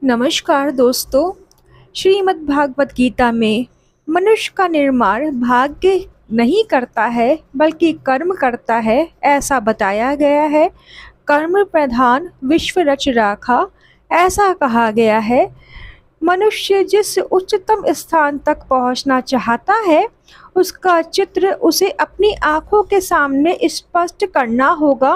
नमस्कार दोस्तों। श्रीमद् भागवत गीता में मनुष्य का निर्माण भाग्य नहीं करता है बल्कि कर्म करता है, ऐसा बताया गया है। कर्म प्रधान विश्व रच राखा, ऐसा कहा गया है। मनुष्य जिस उच्चतम स्थान तक पहुंचना चाहता है, उसका चित्र उसे अपनी आंखों के सामने स्पष्ट करना होगा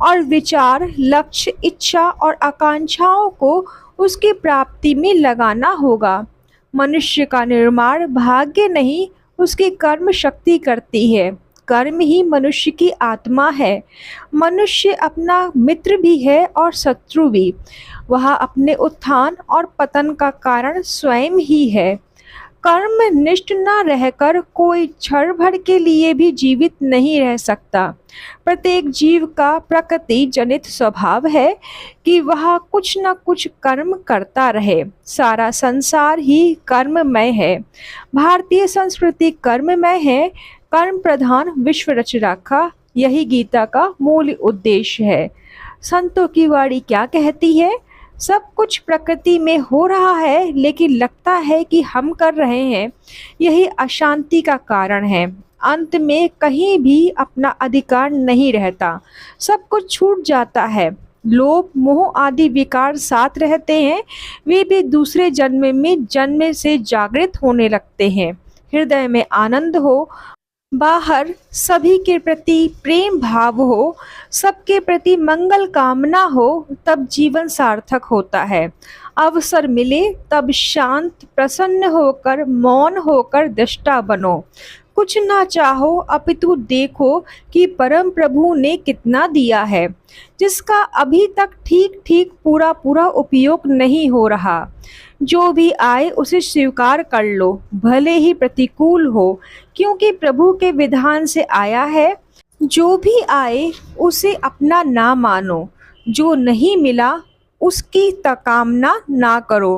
और विचार, लक्ष्य, इच्छा और आकांक्षाओं को उसकी प्राप्ति में लगाना होगा। मनुष्य का निर्माण भाग्य नहीं, उसकी कर्म शक्ति करती है। कर्म ही मनुष्य की आत्मा है। मनुष्य अपना मित्र भी है और शत्रु भी। वह अपने उत्थान और पतन का कारण स्वयं ही है। कर्म निष्ठ न रहकर कोई क्षण भर के लिए भी जीवित नहीं रह सकता। प्रत्येक जीव का प्रकृति जनित स्वभाव है कि वह कुछ न कुछ कर्म करता रहे। सारा संसार ही कर्ममय है। भारतीय संस्कृति कर्ममय है। कर्म प्रधान विश्व रच राखा, यही गीता का मूल उद्देश्य है। संतों की वाणी क्या कहती है? सब कुछ प्रकृति में हो रहा है, लेकिन लगता है कि हम कर रहे हैं। यही अशांति का कारण है। अंत में कहीं भी अपना अधिकार नहीं रहता। सब कुछ छूट जाता है। लोभ, मोह आदि विकार साथ रहते हैं। वे भी दूसरे जन्म में जन्म से जागृत होने लगते हैं। हृदय में आनंद हो, बाहर सभी के प्रति प्रेम भाव हो, सबके प्रति मंगल कामना हो, तब जीवन सार्थक होता है। अवसर मिले तब शांत प्रसन्न होकर मौन होकर दृष्टा बनो। कुछ ना चाहो अपितु देखो कि परम प्रभु ने कितना दिया है, जिसका अभी तक ठीक ठीक पूरा पूरा उपयोग नहीं हो रहा। जो भी आए उसे स्वीकार कर लो, भले ही प्रतिकूल हो, क्योंकि प्रभु के विधान से आया है। जो भी आए उसे अपना ना मानो। जो नहीं मिला उसकी तकामना ना करो।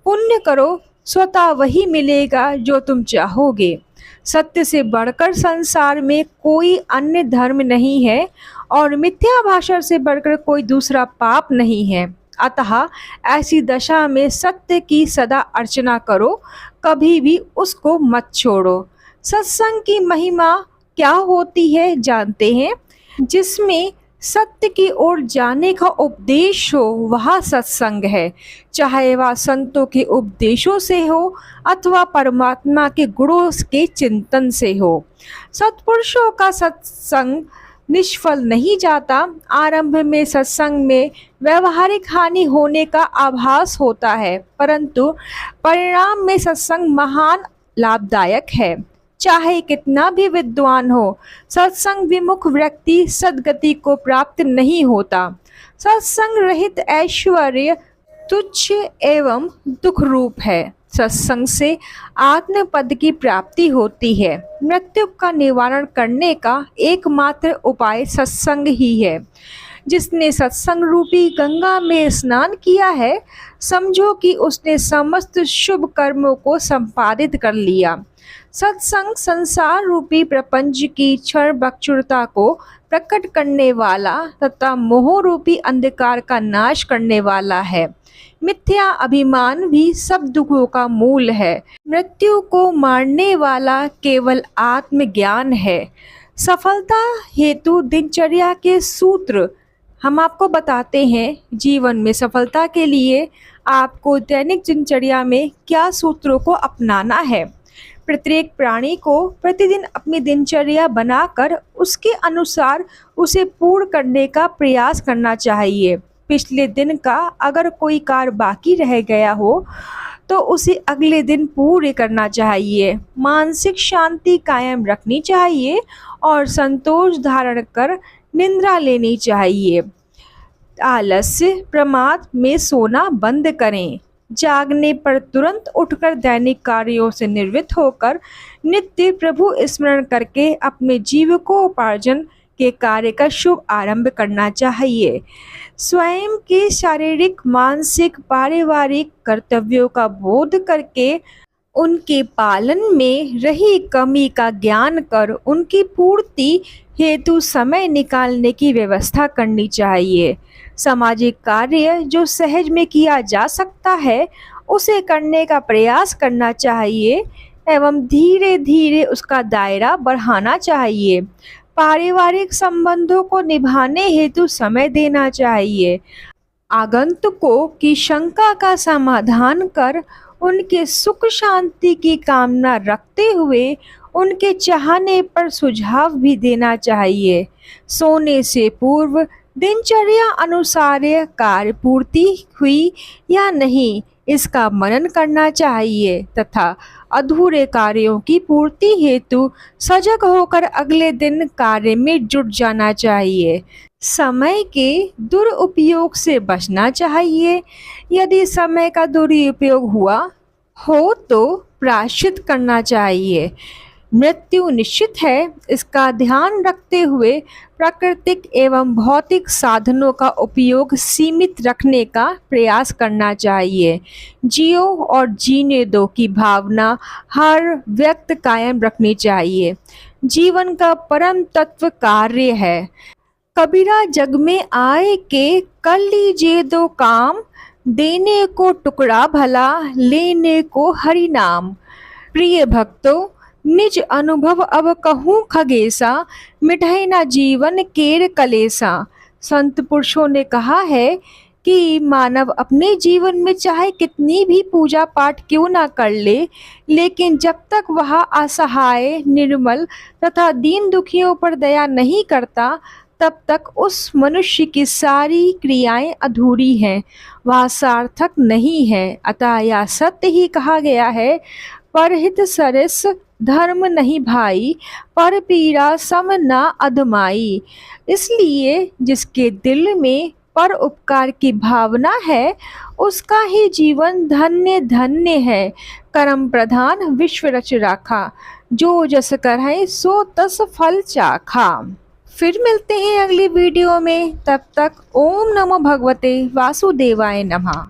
पुण्य करो, स्वतः वही मिलेगा जो तुम चाहोगे। सत्य से बढ़कर संसार में कोई अन्य धर्म नहीं है और मिथ्या भाषा से बढ़कर कोई दूसरा पाप नहीं है। अतः ऐसी दशा में सत्य की सदा अर्चना करो, कभी भी उसको मत छोड़ो। सत्संग की महिमा क्या होती है जानते हैं? जिसमें सत्य की ओर जाने का उपदेश हो, वह सत्संग है। चाहे वह संतों के उपदेशों से हो अथवा परमात्मा के गुणों के चिंतन से हो। सत्पुरुषों का सत्संग निष्फल नहीं जाता। आरंभ में सत्संग में व्यवहारिक हानि होने का आभास होता है, परंतु परिणाम में सत्संग महान लाभदायक है। चाहे कितना भी विद्वान हो, सत्संग विमुख व्यक्ति सद्गति को प्राप्त नहीं होता। सत्संग रहित ऐश्वर्य तुच्छ एवं दुख रूप है। सत्संग से आत्मपद की प्राप्ति होती है। मृत्यु का निवारण करने का एकमात्र उपाय सत्संग ही है। जिसने सत्संग रूपी गंगा में स्नान किया है, समझो कि उसने समस्त शुभ कर्मों को संपादित कर लिया। सत्संग संसार रूपी प्रपंच की क्षण बक्षुरता को प्रकट करने वाला तथा मोह रूपी अंधकार का नाश करने वाला है। मिथ्या अभिमान भी सब दुखों का मूल है। मृत्यु को मारने वाला केवल आत्मज्ञान है। सफलता हेतु दिनचर्या के सूत्र हम आपको बताते हैं। जीवन में सफलता के लिए आपको दैनिक दिनचर्या में क्या सूत्रों को अपनाना है। प्रत्येक प्राणी को प्रतिदिन अपनी दिनचर्या बनाकर उसके अनुसार उसे पूर्ण करने का प्रयास करना चाहिए। पिछले दिन का अगर कोई कार्य बाकी रह गया हो तो उसे अगले दिन पूरे करना चाहिए। मानसिक शांति कायम रखनी चाहिए और संतोष धारण कर निद्रा लेनी चाहिए। आलस्य प्रमाद में सोना बंद करें। जागने पर तुरंत उठकर दैनिक कार्यों से निवृत्त होकर नित्य प्रभु स्मरण करके अपने जीविकोपार्जन के कार्य का शुभ आरंभ करना चाहिए। स्वयं के शारीरिक, मानसिक, पारिवारिक कर्तव्यों का बोध करके उनके पालन में रही कमी का ज्ञान कर उनकी पूर्ति हेतु समय निकालने की व्यवस्था करनी चाहिए। सामाजिक कार्य जो सहज में किया जा सकता है उसे करने का प्रयास करना चाहिए एवं धीरे धीरे उसका दायरा बढ़ाना चाहिए। पारिवारिक संबंधों को निभाने हेतु समय देना चाहिए। आगंतुकों की शंका का समाधान कर उनके सुख शांति की कामना रखते हुए उनके चाहने पर सुझाव भी देना चाहिए। सोने से पूर्व दिनचर्या अनुसार कार्य पूर्ति हुई या नहीं इसका मनन करना चाहिए तथा अधूरे कार्यों की पूर्ति हेतु सजग होकर अगले दिन कार्य में जुट जाना चाहिए। समय के दुरुपयोग से बचना चाहिए। यदि समय का दुरुपयोग हुआ हो तो प्रायश्चित करना चाहिए। मृत्यु निश्चित है, इसका ध्यान रखते हुए प्राकृतिक एवं भौतिक साधनों का उपयोग सीमित रखने का प्रयास करना चाहिए। जियो और जीने दो की भावना हर व्यक्त कायम रखनी चाहिए। जीवन का परम तत्व कार्य है। कबीरा जग में आए के कर लीजिए दो काम, देने को टुकड़ा भला लेने को हरि नाम। प्रिय भक्तों, निज अनुभव अब कहूँ खगेसा, मिटाए ना जीवन केर कलेसा। संत पुरुषों ने कहा है कि मानव अपने जीवन में चाहे कितनी भी पूजा पाठ क्यों ना कर ले, लेकिन जब तक वह असहाय, निर्मल तथा दीन दुखियों पर दया नहीं करता तब तक उस मनुष्य की सारी क्रियाएं अधूरी हैं, वह सार्थक नहीं है। अतः यह सत्य ही कहा गया है, परहित सरस धर्म नहीं भाई, पर पीड़ा सम ना अधमाई। इसलिए जिसके दिल में पर उपकार की भावना है उसका ही जीवन धन्य धन्य है। कर्म प्रधान विश्व रच राखा, जो जस करहि सो तस फल चाखा। फिर मिलते हैं अगली वीडियो में, तब तक ओम नमो भगवते वासुदेवाय नमः।